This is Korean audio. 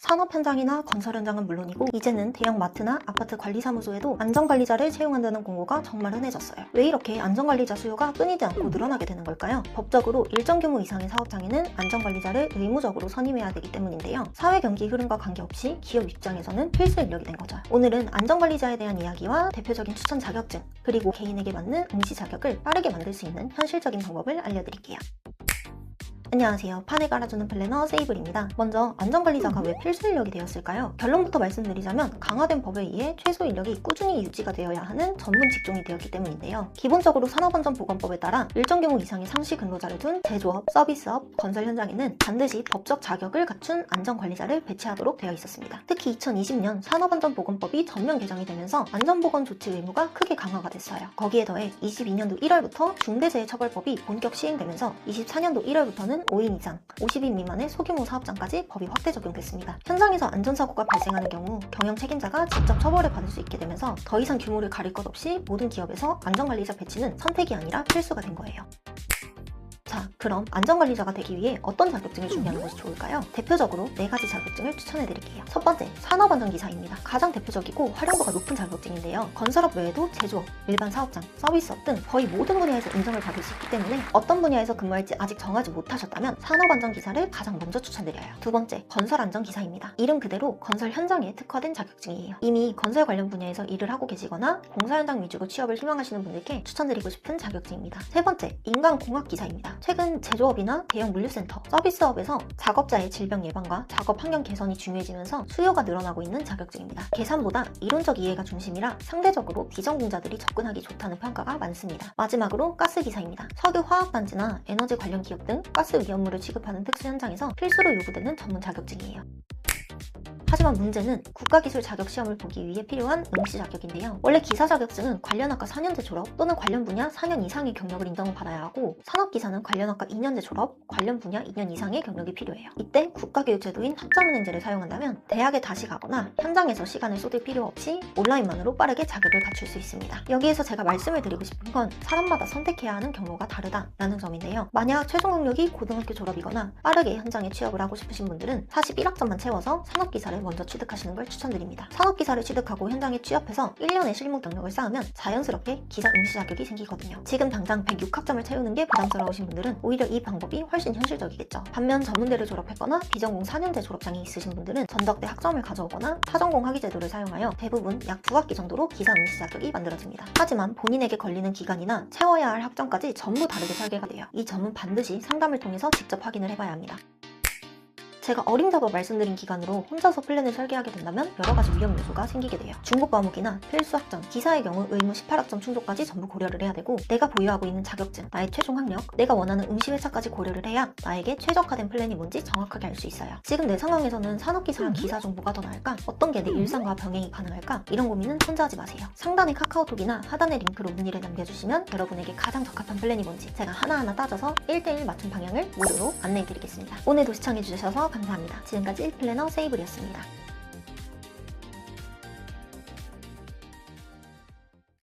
산업 현장이나 건설 현장은 물론이고 이제는 대형 마트나 아파트 관리사무소에도 안전관리자를 채용한다는 공고가 정말 흔해졌어요. 왜 이렇게 안전관리자 수요가 끊이지 않고 늘어나게 되는 걸까요? 법적으로 일정 규모 이상의 사업장에는 안전관리자를 의무적으로 선임해야 되기 때문인데요. 사회 경기 흐름과 관계없이 기업 입장에서는 필수 인력이 된 거죠. 오늘은 안전관리자에 대한 이야기와 대표적인 추천 자격증, 그리고 개인에게 맞는 응시 자격을 빠르게 만들 수 있는 현실적인 방법을 알려드릴게요. 안녕하세요. 판을 깔아주는 플래너 세이블입니다. 먼저 안전관리자가 왜 필수 인력이 되었을까요? 결론부터 말씀드리자면 강화된 법에 의해 최소 인력이 꾸준히 유지가 되어야 하는 전문 직종이 되었기 때문인데요. 기본적으로 산업안전보건법에 따라 일정 규모 이상의 상시 근로자를 둔 제조업, 서비스업, 건설 현장에는 반드시 법적 자격을 갖춘 안전관리자를 배치하도록 되어 있었습니다. 특히 2020년 산업안전보건법이 전면 개정이 되면서 안전보건 조치 의무가 크게 강화가 됐어요. 거기에 더해 22년도 1월부터 중대재해처벌법이 본격 시행되면서 24년도 1월부터는 5인 이상, 50인 미만의 소규모 사업장까지 법이 확대 적용됐습니다. 현장에서 안전사고가 발생하는 경우 경영 책임자가 직접 처벌을 받을 수 있게 되면서 더 이상 규모를 가릴 것 없이 모든 기업에서 안전관리자 배치는 선택이 아니라 필수가 된 거예요. 자, 그럼 안전관리자가 되기 위해 어떤 자격증을 준비하는 것이 좋을까요? 대표적으로 4가지 자격증을 추천해드릴게요. 첫 번째, 산업안전기사입니다. 가장 대표적이고 활용도가 높은 자격증인데요. 건설업 외에도 제조업, 일반 사업장, 서비스업 등 거의 모든 분야에서 인정을 받을 수 있기 때문에 어떤 분야에서 근무할지 아직 정하지 못하셨다면 산업안전기사를 가장 먼저 추천드려요. 두 번째, 건설안전기사입니다. 이름 그대로 건설 현장에 특화된 자격증이에요. 이미 건설 관련 분야에서 일을 하고 계시거나 공사 현장 위주로 취업을 희망하시는 분들께 추천드리고 싶은 자격증입니다. 세 번째, 인간공학기사입니다. 최근 제조업이나 대형 물류센터, 서비스업에서 작업자의 질병 예방과 작업 환경 개선이 중요해지면서 수요가 늘어나고 있는 자격증입니다. 계산보다 이론적 이해가 중심이라 상대적으로 비전공자들이 접근하기 좋다는 평가가 많습니다. 마지막으로 가스기사입니다. 석유 화학단지나 에너지 관련 기업 등 가스 위험물을 취급하는 특수 현장에서 필수로 요구되는 전문 자격증이에요. 하지만 문제는 국가기술 자격시험을 보기 위해 필요한 응시 자격인데요. 원래 기사 자격증은 관련 학과 4년제 졸업 또는 관련 분야 4년 이상의 경력을 인정받아야 하고 산업기사는 관련 학과 2년제 졸업, 관련 분야 2년 이상의 경력이 필요해요. 이때 국가교육제도인 학점은행제를 사용한다면 대학에 다시 가거나 현장에서 시간을 쏟을 필요 없이 온라인만으로 빠르게 자격을 갖출 수 있습니다. 여기에서 제가 말씀을 드리고 싶은 건 사람마다 선택해야 하는 경로가 다르다라는 점인데요. 만약 최종 학력이 고등학교 졸업이거나 빠르게 현장에 취업을 하고 싶으신 분들은 41학점만 채워서 산업기사를 먼저 취득하시는 걸 추천드립니다. 산업기사를 취득하고 현장에 취업해서 1년의 실무 경력을 쌓으면 자연스럽게 기사 응시 자격이 생기거든요. 지금 당장 106학점을 채우는 게 부담스러우신 분들은 오히려 이 방법이 훨씬 현실적이겠죠. 반면 전문대를 졸업했거나 비전공 4년제 졸업장이 있으신 분들은 전덕대 학점을 가져오거나 타전공 학위 제도를 사용하여 대부분 약 9학기 정도로 기사 응시 자격이 만들어집니다. 하지만 본인에게 걸리는 기간이나 채워야 할 학점까지 전부 다르게 설계가 돼요. 이 점은 반드시 상담을 통해서 직접 확인을 해봐야 합니다. 제가 어림잡아 말씀드린 기간으로 혼자서 플랜을 설계하게 된다면 여러가지 위험 요소가 생기게 돼요. 중복 과목이나 필수 학점, 기사의 경우 의무 18학점 충족까지 전부 고려를 해야 되고 내가 보유하고 있는 자격증, 나의 최종 학력, 내가 원하는 응시 회차까지 고려를 해야 나에게 최적화된 플랜이 뭔지 정확하게 알 수 있어요. 지금 내 상황에서는 산업기사랑 기사 중 뭐가 더 나을까? 어떤 게 내 일상과 병행이 가능할까? 이런 고민은 혼자 하지 마세요. 상단의 카카오톡이나 하단의 링크로 문의를 남겨주시면 여러분에게 가장 적합한 플랜이 뭔지 제가 하나하나 따져서 1대1 맞춤 방향을 무료로 안내해드리겠습니다. 오늘도 시청해주셔서 감사합니다. 지금까지 플래너 세이블이었습니다.